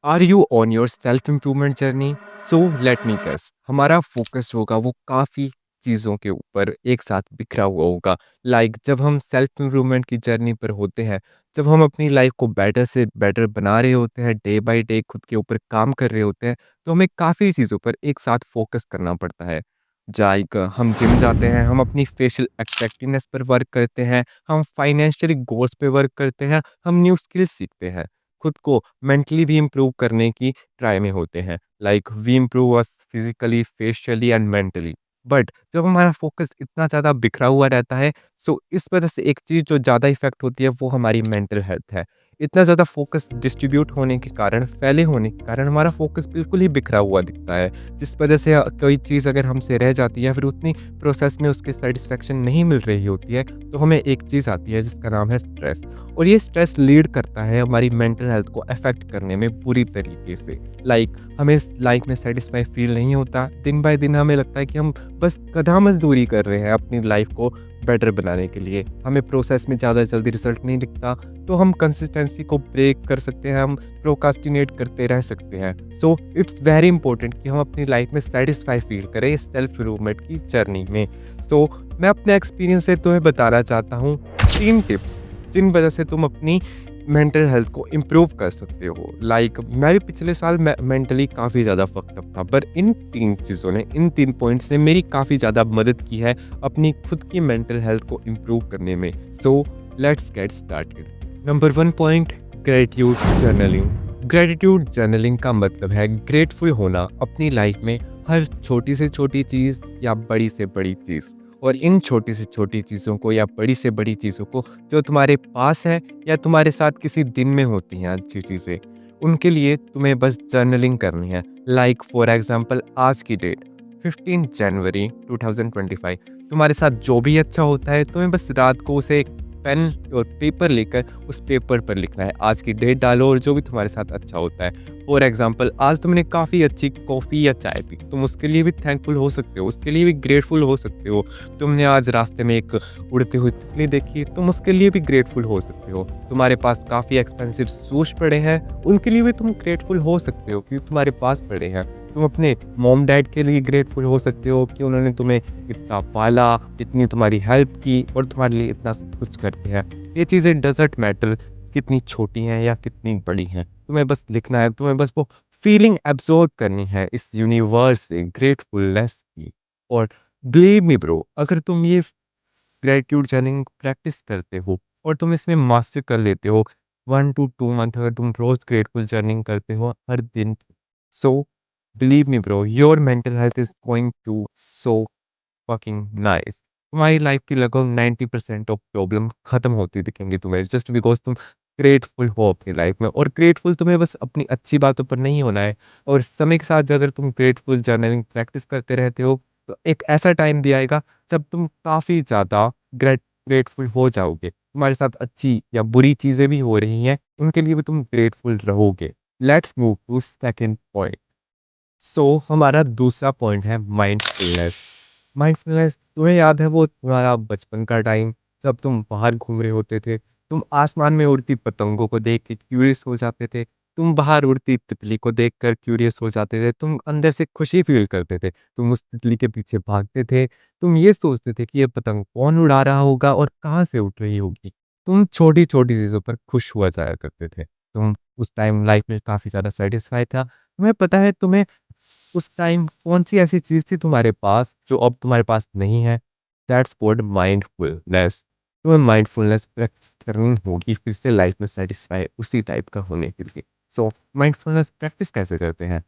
Are you on your self improvement journey? So let me guess, हमारा focus होगा वो काफ़ी चीज़ों के ऊपर एक साथ बिखरा हुआ होगा। जब हम सेल्फ इम्प्रूवमेंट की जर्नी पर होते हैं, जब हम अपनी लाइफ को बेटर से बेटर बना रहे होते हैं, डे बाय डे खुद के ऊपर काम कर रहे होते हैं, तो हमें काफ़ी चीज़ों पर एक साथ फोकस करना पड़ता है। हम जिम जाते हैं, हम अपनी फेशियल अट्रैक्टिवनेस पर वर्क करते हैं, हम फाइनेंशियली गोल्स पे वर्क करते हैं, हम न्यू स्किल्स सीखते हैं, खुद को मेंटली भी इम्प्रूव करने की ट्राई में होते हैं। We improve us physically, facially and mentally. But जब हमारा फोकस इतना ज़्यादा बिखरा हुआ रहता है, इस वजह से एक चीज़ जो ज़्यादा इफ़ेक्ट होती है वो हमारी मेंटल हेल्थ है। इतना ज़्यादा फोकस डिस्ट्रीब्यूट होने के कारण, फैले होने के कारण हमारा फोकस बिल्कुल ही बिखरा हुआ दिखता है, जिस वजह से कोई चीज़ अगर हमसे रह जाती है, फिर उतनी प्रोसेस में उसकी सेटिस्फेक्शन नहीं मिल रही होती है, तो हमें एक चीज़ आती है जिसका नाम है स्ट्रेस। और ये स्ट्रेस लीड करता है हमारी मेंटल हेल्थ को अफेक्ट करने में बुरी तरीके से। हमें इस लाइफ में सेटिस्फाई फील नहीं होता, दिन बाय दिन हमें लगता है कि हम बस गधा मजदूरी कर रहे हैं अपनी लाइफ को बेटर बनाने के लिए। हमें प्रोसेस में ज़्यादा जल्दी रिजल्ट नहीं दिखता, तो हम कंसिस्टेंसी को ब्रेक कर सकते हैं, हम प्रोकास्टिनेट करते रह सकते हैं। इट्स वेरी इंपॉर्टेंट कि हम अपनी लाइफ में सेटिस्फाई फील करें सेल्फ इम्प्रूवमेंट की जर्नी में। सो मैं अपने एक्सपीरियंस से तुम्हें बताना चाहता हूँ 3 टिप्स जिन वजह से तुम अपनी मेंटल हेल्थ को इम्प्रूव कर सकते हो। मैं भी पिछले साल मेंटली काफ़ी ज़्यादा फक्ड अप था, पर इन 3 पॉइंट्स ने मेरी काफ़ी ज़्यादा मदद की है अपनी खुद की मेंटल हेल्थ को इम्प्रूव करने में। So let's get started. Number 1 point, gratitude journaling. Gratitude journaling का मतलब है ग्रेटफुल होना अपनी लाइफ में हर छोटी से छोटी चीज़ या बड़ी से बड़ी चीज़। और इन छोटी से छोटी चीज़ों को या बड़ी से बड़ी चीज़ों को जो तुम्हारे पास है या तुम्हारे साथ किसी दिन में होती हैं अच्छी चीज़ें, उनके लिए तुम्हें बस जर्नलिंग करनी है। फॉर एग्जांपल, आज की डेट 15 जनवरी 2025, तुम्हारे साथ जो भी अच्छा होता है तुम्हें बस रात को उसे पेन और पेपर लेकर उस पेपर पर लिखना है। आज की डेट डालो और जो भी तुम्हारे साथ अच्छा होता है। फॉर एग्जाम्पल, आज तुमने काफ़ी अच्छी कॉफ़ी या चाय पी, तुम उसके लिए भी थैंकफुल हो सकते हो, उसके लिए भी ग्रेटफुल हो सकते हो। तुमने आज रास्ते में एक उड़ती हुई तितली देखी, तुम उसके लिए भी ग्रेटफुल हो सकते हो। तुम्हारे पास काफ़ी एक्सपेंसिव शूज़ पड़े हैं, उनके लिए भी तुम ग्रेटफुल हो सकते हो क्योंकि तुम्हारे पास पड़े हैं। तुम अपने मॉम डैड के लिए ग्रेटफुल हो सकते हो कि उन्होंने तुम्हें इतना पाला, इतनी तुम्हारी हेल्प की और तुम्हारे लिए इतना सब कुछ करते हैं। ये चीज़ें डज़न्ट मैटर कितनी छोटी हैं या कितनी बड़ी हैं। तुम्हें बस लिखना है, तुम्हें बस वो फीलिंग एब्ज़ॉर्ब करनी है इस यूनिवर्स से ग्रेटफुलनेस की। और बिलीव मी ब्रो, अगर तुम ये ग्रैटिट्यूड जर्निंग प्रैक्टिस करते हो और तुम इसमें मास्टर कर लेते हो, 1 टू 2 मंथ अगर तुम रोज़ ग्रेटफुल जर्निंग करते हो हर दिन, so believe me bro, your mental health is going to so fucking nice. तुम्हारी लाइफ की लगभग 90% ऑफ प्रॉब्लम खत्म होती दिखेंगी तुम्हें, जस्ट बिकॉज़ तुम ग्रेटफुल हो अपनी लाइफ में। और ग्रेटफुल तुम्हें बस अपनी अच्छी बातों पर नहीं होना है। और समय के साथ अगर तुम ग्रेटफुल जर्नलिंग प्रैक्टिस करते रहते हो, तो एक ऐसा टाइम भी आएगा जब तुम काफ़ी ज़्यादा ग्रेटफुल हो जाओगे। तुम्हारे साथ अच्छी या बुरी चीज़ें भी हो रही हैं, उनके लिए भी तुम ग्रेटफुल रहोगे। Let's move to second point. हमारा दूसरा पॉइंट है माइंडफुलनेस। माइंडफुलनेस, तुम्हें याद है वो तुम्हारा बचपन का टाइम जब तुम बाहर घूम रहे होते थे, तुम आसमान में उड़ती पतंगों को देख के क्यूरियस हो जाते थे, तुम बाहर उड़ती तितली को देखकर क्यूरियस हो जाते थे, तुम अंदर से खुशी फील करते थे, तुम उस तितली के पीछे भागते थे, तुम ये सोचते थे कि ये पतंग कौन उड़ा रहा होगा और कहाँ से उड़ रही होगी। तुम छोटी-छोटी चीज़ों पर खुश हुआ जाया करते थे। तुम उस टाइम लाइफ में काफ़ी ज़्यादा सैटिस्फाई था। तुम्हें पता है तुम्हें उस टाइम कौन-सी ऐसी चीज़ थी तुम्हारे पास जो अब तुम्हारे पास नहीं है? That's called mindfulness. तुम्हें माइंडफुलनेस प्रैक्टिस करनी होगी फिर से लाइफ में सैटिस्फाई उसी टाइप का होने के लिए। माइंडफुलनेस प्रैक्टिस कैसे करते हैं?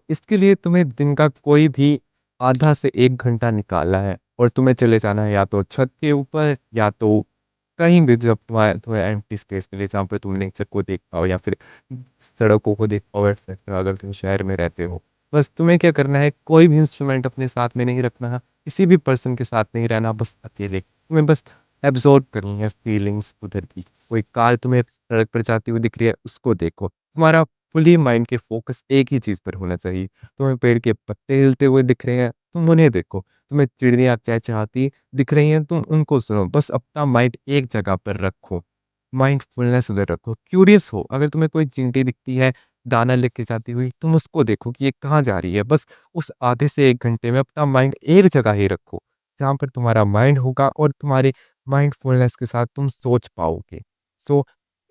इसके लिए तुम्हें दिन का कोई भी आधा से 1 घंटा निकालना है और तुम्हें चले जाना है या तो छत के ऊपर या तो कहीं भी जब तुम्हें एम्प्टी स्पेस मिले जहाँ पे तुम नेचर को देख पाओ या फिर सड़कों को देख पाओ एटसेट्रा, अगर तुम शहर में रहते हो। बस तुम्हें क्या करना है, कोई भी इंस्ट्रूमेंट अपने साथ में नहीं रखना है, किसी भी पर्सन के साथ नहीं रहना, बस अकेले। तुम्हें बस एब्ज़ॉर्ब करनी है फीलिंग्स उधर की। कोई कार तुम्हें सड़क पर जाती हुई दिख रही है, उसको देखो। तुम्हारा फुली माइंड के फ़ोकस एक ही चीज़ पर होना चाहिए। तुम्हें पेड़ के पत्ते हिलते हुए दिख रहे हैं, तुम उन्हें देखो। तुम्हें चिड़िया चहचहाती दिख रही हैं, तुम उनको सुनो। बस अपना माइंड एक जगह पर रखो। माइंडफुलनेस उधर रखो, क्यूरियस हो, अगर तुम्हें कोई चींटी दिखती है दाना लेके जाती हुई, तुम उसको देखो कि ये कहाँ जा रही है। बस उस आधे से 1 घंटे में अपना माइंड एक जगह ही रखो, जहाँ पर तुम्हारा माइंड होगा और तुम्हारे माइंडफुलनेस के साथ तुम सोच पाओगे। सो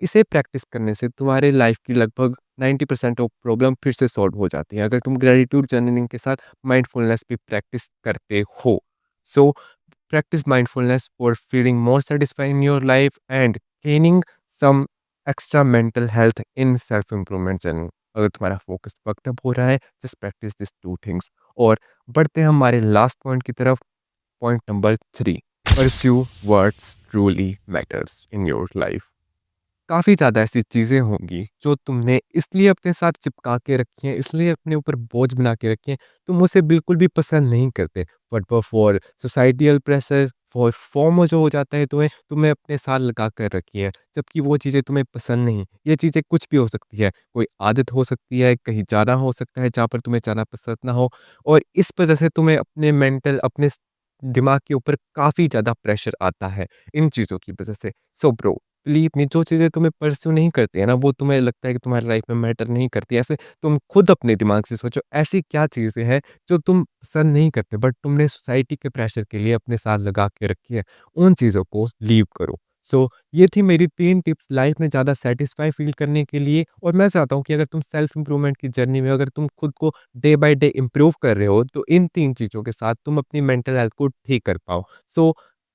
इसे प्रैक्टिस करने से तुम्हारे लाइफ की लगभग 90% ऑफ प्रॉब्लम फिर से सॉल्व हो जाती है, अगर तुम ग्रेटिट्यूड जर्नलिंग के साथ माइंडफुलनेस भी प्रैक्टिस करते हो। सो practice mindfulness for feeling more satisfied in your life and gaining some extra mental health in self improvement journey। अगर तुम्हारा फोकस फक्ड अप हो रहा है, just practice this two things. और बढ़ते हैं हमारे लास्ट पॉइंट की तरफ, point number 3, pursue what's truly matters in your life. काफ़ी ज़्यादा ऐसी चीज़ें होंगी जो तुमने इसलिए अपने साथ चिपका के रखी हैं, इसलिए अपने ऊपर बोझ बना के रखी हैं, तुम उसे बिल्कुल भी पसंद नहीं करते। बट वो फॉर सोसाइटियल प्रेशर, फॉर फॉर्मो जो हो जाता है तुम्हें, तुम्हें अपने साथ लगा कर रखी है, जबकि वो चीज़ें तुम्हें पसंद नहीं। ये चीज़ें कुछ भी हो सकती है, कोई आदत हो सकती है, कहीं जाना हो सकता है जहाँ पर तुम्हें जाना पसंद ना हो, और इस वजह से तुम्हें अपने मेंटल, अपने दिमाग के ऊपर काफ़ी ज़्यादा प्रेशर आता है इन चीज़ों की वजह से। सो ब्रो, बिलीव मी, जो चीज़ें तुम्हें परस्यू नहीं करती है ना, वो तुम्हें लगता है कि तुम्हारी लाइफ में मैटर नहीं करती। ऐसे तुम खुद अपने दिमाग से सोचो, ऐसी क्या चीज़ें हैं जो तुम पसंद नहीं करते बट तुमने सोसाइटी के प्रेशर के लिए अपने साथ लगा के रखी है। उन चीज़ों को लीव करो। सो ये थी मेरी 3 टिप्स लाइफ में ज़्यादा सैटिस्फाई फ़ील करने के लिए, और मैं चाहता हूँ कि अगर तुम सेल्फ इम्प्रूवमेंट की जर्नी में अगर तुम खुद को डे बाय डे इम्प्रूव कर रहे हो, तो इन 3 चीज़ों के साथ तुम अपनी मेंटल हेल्थ को ठीक कर पाओ। सो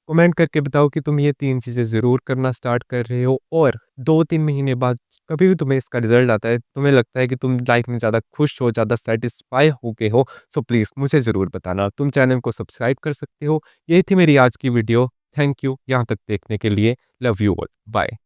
कमेंट करके बताओ कि तुम ये 3 चीज़ें ज़रूर करना स्टार्ट कर रहे हो, और 2-3 महीने बाद कभी भी तुम्हें इसका रिज़ल्ट आता है, तुम्हें लगता है कि तुम लाइफ़ में ज़्यादा खुश हो, ज़्यादा सैटिस्फाई हो गए हो, सो प्लीज़ मुझे ज़रूर बताना। तुम चैनल को सब्सक्राइब कर सकते हो। ये थी मेरी आज की वीडियो। थैंक यू यहाँ तक देखने के लिए। Love you all. बाय।